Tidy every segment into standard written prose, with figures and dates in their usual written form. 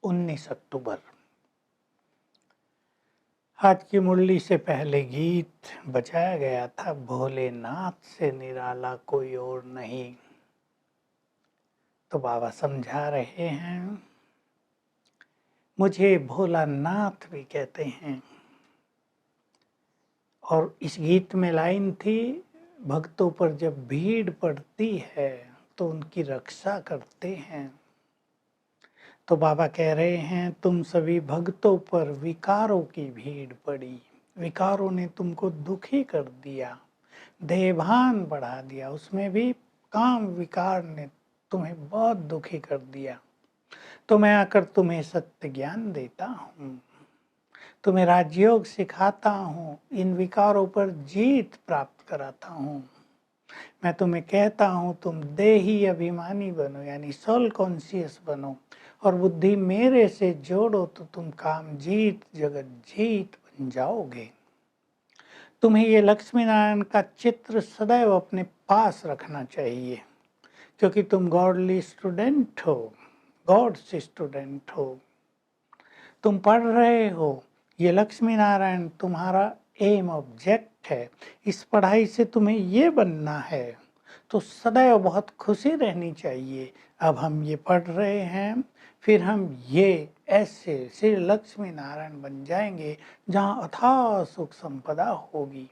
19 अक्टूबर। आज की मुरली से पहले गीत बजाया गया था, भोलेनाथ से निराला कोई और नहीं। तो बाबा समझा रहे हैं, मुझे भोलानाथ भी कहते हैं। और इस गीत में लाइन थी, भक्तों पर जब भीड़ पड़ती है तो उनकी रक्षा करते हैं। तो बाबा कह रहे हैं, तुम सभी भक्तों पर विकारों की भीड़ पड़ी, विकारों ने तुमको दुखी कर दिया, देहभान बढ़ा दिया, उसमें भी काम विकार ने तुम्हें बहुत दुखी कर दिया। तो मैं आकर तुम्हें सत्य ज्ञान देता हूँ, तुम्हें राजयोग सिखाता हूँ, इन विकारों पर जीत प्राप्त कराता हूँ। मैं तुम्हें कहता हूँ, तुम देही अभिमानी बनो, यानी सोल कॉन्शियस बनो, और बुद्धि मेरे से जोड़ो तो तुम काम जीत जगत जीत बन जाओगे। तुम्हें ये लक्ष्मी नारायण का चित्र सदैव अपने पास रखना चाहिए, क्योंकि तुम गॉडली स्टूडेंट हो, गॉड से स्टूडेंट हो। तुम पढ़ रहे हो, ये लक्ष्मी नारायण तुम्हारा एम ऑब्जेक्ट है, इस पढ़ाई से तुम्हें ये बनना है, तो सदैव बहुत खुशी रहनी चाहिए। अब हम ये पढ़ रहे हैं, फिर हम ये ऐसे श्री लक्ष्मी नारायण बन जाएंगे जहाँ अथाह सुख संपदा होगी।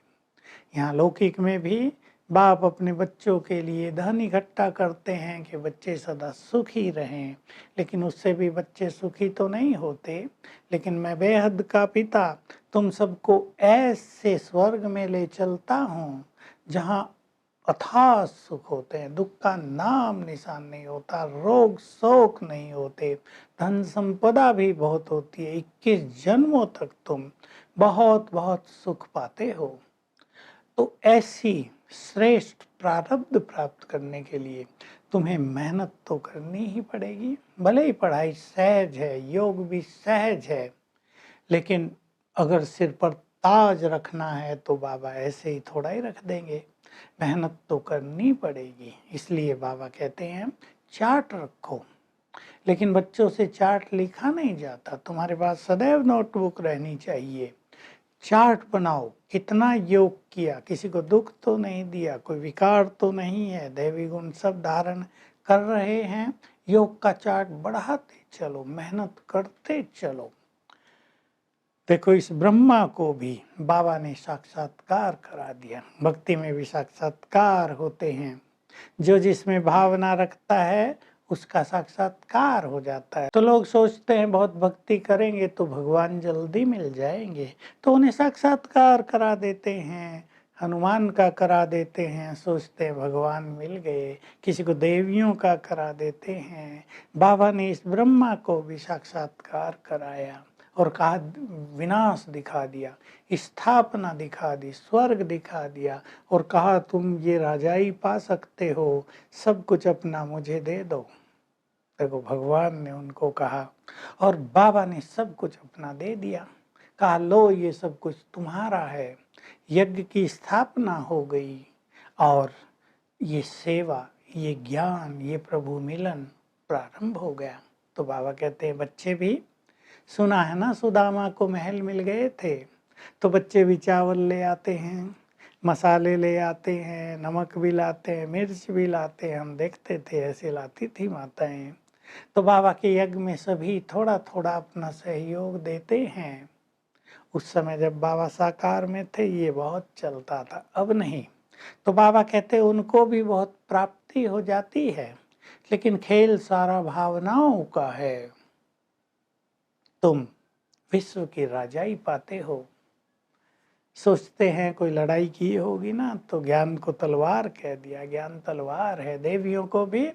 यहाँ लौकिक में भी बाप अपने बच्चों के लिए धन इकट्ठा करते हैं कि बच्चे सदा सुखी रहें, लेकिन उससे भी बच्चे सुखी तो नहीं होते। लेकिन मैं बेहद का पिता तुम सबको ऐसे स्वर्ग में ले चलता हूँ जहाँ अथाह सुख होते हैं, दुख का नाम निशान नहीं होता, रोग शोक नहीं होते, धन संपदा भी बहुत होती है, 21 जन्मों तक तुम बहुत बहुत सुख पाते हो। तो ऐसी श्रेष्ठ प्रारब्ध प्राप्त करने के लिए तुम्हें मेहनत तो करनी ही पड़ेगी। भले ही पढ़ाई सहज है, योग भी सहज है, लेकिन अगर सिर पर ताज रखना है तो बाबा ऐसे ही थोड़ा ही रख देंगे, मेहनत तो करनी पड़ेगी। इसलिए बाबा कहते हैं चार्ट रखो, लेकिन बच्चों से चार्ट लिखा नहीं जाता, तुम्हारे पास सदैव नोटबुक रहनी चाहिए। चार्ट बनाओ, कितना योग किया, किसी को दुख तो नहीं दिया, कोई विकार तो नहीं है, दैवी गुण सब धारण कर रहे हैं। योग का चार्ट बढ़ाते चलो, मेहनत करते चलो। देखो, इस ब्रह्मा को भी बाबा ने साक्षात्कार करा दिया। भक्ति में भी साक्षात्कार होते हैं, जो जिसमें भावना रखता है उसका साक्षात्कार हो जाता है। तो लोग सोचते हैं बहुत भक्ति करेंगे तो भगवान जल्दी मिल जाएंगे, तो उन्हें साक्षात्कार करा देते हैं, हनुमान का करा देते हैं, सोचते हैं भगवान मिल गए। किसी को देवियों का करा देते हैं। बाबा ने इस ब्रह्मा को भी साक्षात्कार कराया और कहा, विनाश दिखा दिया, स्थापना दिखा दी, स्वर्ग दिखा दिया, और कहा तुम ये राजाई पा सकते हो, सब कुछ अपना मुझे दे दो। देखो, भगवान ने उनको कहा और बाबा ने सब कुछ अपना दे दिया। कहा, लो ये सब कुछ तुम्हारा है। यज्ञ की स्थापना हो गई और ये सेवा, ये ज्ञान, ये प्रभु मिलन प्रारंभ हो गया। तो बाबा कहते हैं, बच्चे भी सुना है ना, सुदामा को महल मिल गए थे, तो बच्चे भी चावल ले आते हैं, मसाले ले आते हैं, नमक भी लाते हैं, मिर्च भी लाते हैं। हम देखते थे ऐसे लाती थी माताएं। तो बाबा के यज्ञ में सभी थोड़ा थोड़ा अपना सहयोग देते हैं। उस समय जब बाबा साकार में थे ये बहुत चलता था, अब नहीं। तो बाबा कहते उनको भी बहुत प्राप्ति हो जाती है, लेकिन खेल सारा भावनाओं का है। तुम विश्व की राजाई पाते हो। सोचते हैं कोई लड़ाई की होगी ना, तो ज्ञान को तलवार कह दिया, ज्ञान तलवार है। देवियों को भी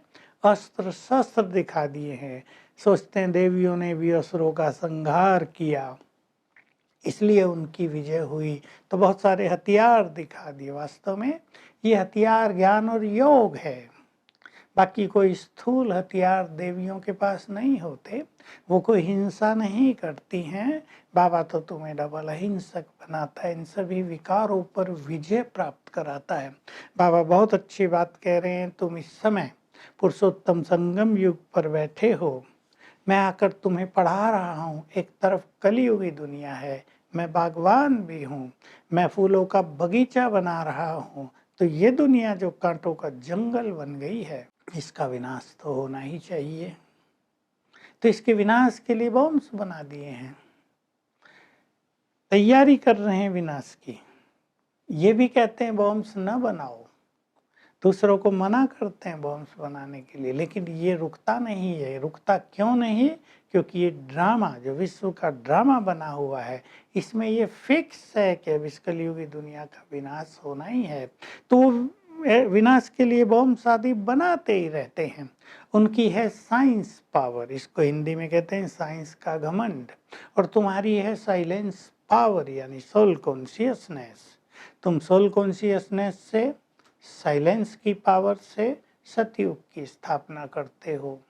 अस्त्र शस्त्र दिखा दिए हैं। सोचते हैं देवियों ने भी असुरों का संहार किया, इसलिए उनकी विजय हुई, तो बहुत सारे हथियार दिखा दिए। वास्तव में ये हथियार ज्ञान और योग है, बाकी कोई स्थूल हथियार देवियों के पास नहीं होते। वो कोई हिंसा नहीं करती हैं। बाबा तो तुम्हें डबल अहिंसक बनाता है, इन सभी विकारों पर विजय प्राप्त कराता है। बाबा बहुत अच्छी बात कह रहे हैं, तुम इस समय पुरुषोत्तम संगम युग पर बैठे हो, मैं आकर तुम्हें पढ़ा रहा हूँ। एक तरफ कलियुगी दुनिया है, मैं बागवान भी हूँ, मैं फूलों का बगीचा बना रहा हूँ। तो ये दुनिया जो कांटों का जंगल बन गई है, इसका विनाश तो होना ही चाहिए। तो इसके विनाश के लिए बॉम्ब्स बना दिए हैं, तैयारी कर रहे हैं विनाश की। ये भी कहते हैं बॉम्ब्स न बनाओ, दूसरों को मना करते हैं बॉम्ब्स बनाने के लिए, लेकिन ये रुकता नहीं है। रुकता क्यों नहीं? क्योंकि ये ड्रामा जो विश्व का ड्रामा बना हुआ है, इसमें ये फिक्स है कि अब इस कलियुगी दुनिया का विनाश होना ही है। तो विनाश के लिए बॉम्ब्स आदि बनाते ही रहते हैं। उनकी है साइंस पावर, इसको हिंदी में कहते हैं साइंस का घमंड। और तुम्हारी है साइलेंस पावर, यानी सोल कॉन्शियसनेस। तुम सोल कॉन्शियसनेस से, साइलेंस की पावर से सतयुग की स्थापना करते हो।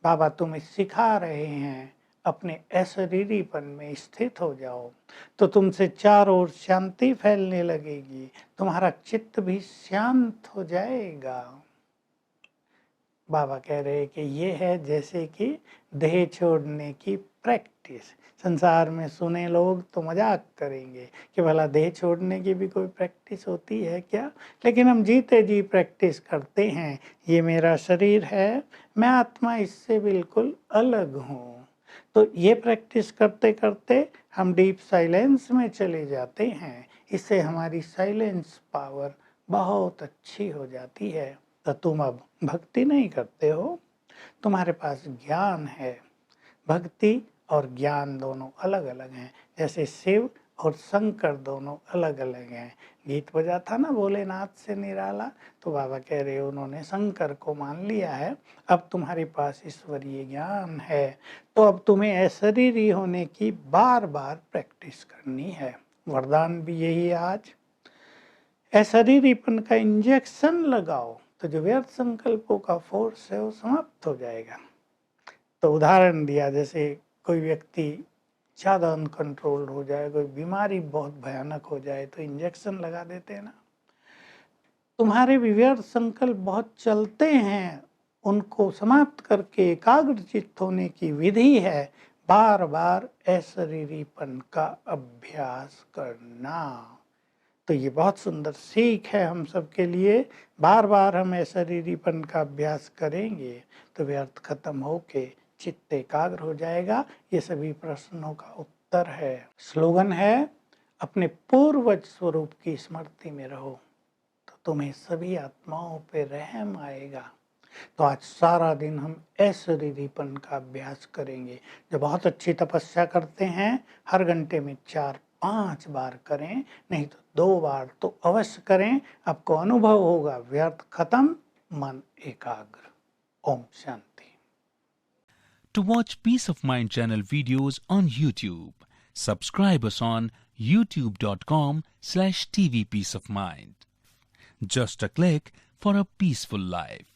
बाबा तुम्हें सिखा रहे हैं अपने अशरीरीपन में स्थित हो जाओ, तो तुमसे चारों ओर शांति फैलने लगेगी, तुम्हारा चित्त भी शांत हो जाएगा। बाबा कह रहे हैं कि ये है जैसे कि देह छोड़ने की प्रैक्टिस। संसार में सुने लोग तो मजाक करेंगे कि भला देह छोड़ने की भी कोई प्रैक्टिस होती है क्या? लेकिन हम जीते जी प्रैक्टिस करते हैं। ये मेरा शरीर है, मैं आत्मा इससे बिल्कुल अलग हूँ। तो ये प्रैक्टिस करते करते हम डीप साइलेंस में चले जाते हैं। इससे हमारी साइलेंस पावर बहुत अच्छी हो जाती है। तो तुम अब भक्ति नहीं करते हो, तुम्हारे पास ज्ञान है। भक्ति और ज्ञान दोनों अलग अलग हैं, जैसे शिव और शंकर दोनों अलग अलग हैं। गीत बजा था ना भोलेनाथ से निराला, तो बाबा कह रहे उन्होंने शंकर को मान लिया है। अब तुम्हारे पास ईश्वरीय ज्ञान है, तो अब तुम्हें अशरीरी होने की बार बार प्रैक्टिस करनी है। वरदान भी यही है आज, अशरीरीपन का इंजेक्शन लगाओ, तो जो व्यर्थ संकल्पों का फोर्स है वो समाप्त हो जाएगा। तो उदाहरण दिया, जैसे कोई व्यक्ति ज़्यादा अनकंट्रोल्ड हो जाए, कोई बीमारी बहुत भयानक हो जाए, तो इंजेक्शन लगा देते हैं ना। तुम्हारे व्यर्थ संकल्प बहुत चलते हैं, उनको समाप्त करके एकाग्र चित्त होने की विधि है बार बार अशरीरीपन का अभ्यास करना। तो ये बहुत सुंदर सीख है हम सब के लिए। बार बार हम अशरीरीपन का अभ्यास करेंगे तो व्यर्थ खत्म होके चित्त एकाग्र हो जाएगा। ये सभी प्रश्नों का उत्तर है। स्लोगन है, अपने पूर्वज स्वरूप की स्मृति में रहो, तो तुम्हें सभी आत्माओं पे रहम आएगा। तो आज सारा दिन हम अशरीरीपन का अभ्यास करेंगे। जो बहुत अच्छी तपस्या करते हैं, हर घंटे में 4-5 बार करें, नहीं तो 2 बार तो अवश्य करें। आपको अनुभव होगा व्यर्थ खत्म, मन एकाग्र। Om Shanti. To watch Peace of Mind channel videos on YouTube, subscribe us on youtube.com/tvpeaceofmind. Just a click for a peaceful life.